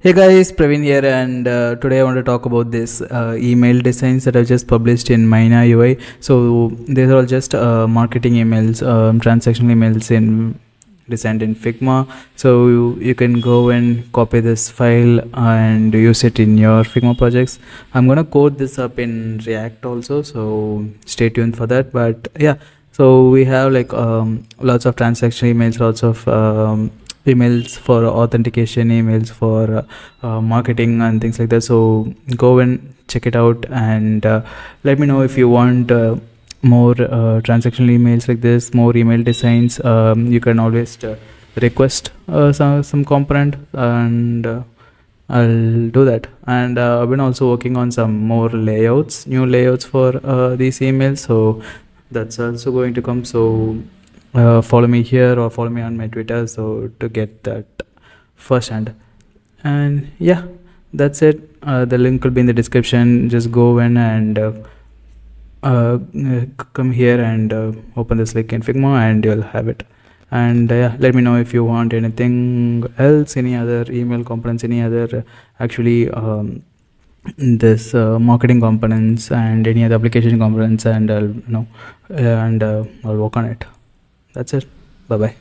Hey guys, Praveen here, and today I want to talk about this email designs that I just published in Mina UI. So these are all just marketing emails, transactional emails in designed in Figma. So you can go and copy this file and use it in your Figma projects. I'm gonna code this up in React also, so stay tuned for that. But yeah, so we have like lots of transactional emails, lots of emails for authentication, emails for marketing and things like that. So go and check it out, and let me know if you want more transactional emails like this, more email designs. You can always request some component, and I'll do that. And I've been also working on some more layouts, new layouts for these emails, so that's also going to come. So follow me here or follow me on my Twitter so to get that firsthand. And yeah, that's it. The link will be in the description. Just go in and come here and open this link in Figma, and you'll have it. And yeah, let me know if you want anything else, any other email components, any other actually this marketing components, and any other application components, and I'll I'll work on it. That's it. Bye bye.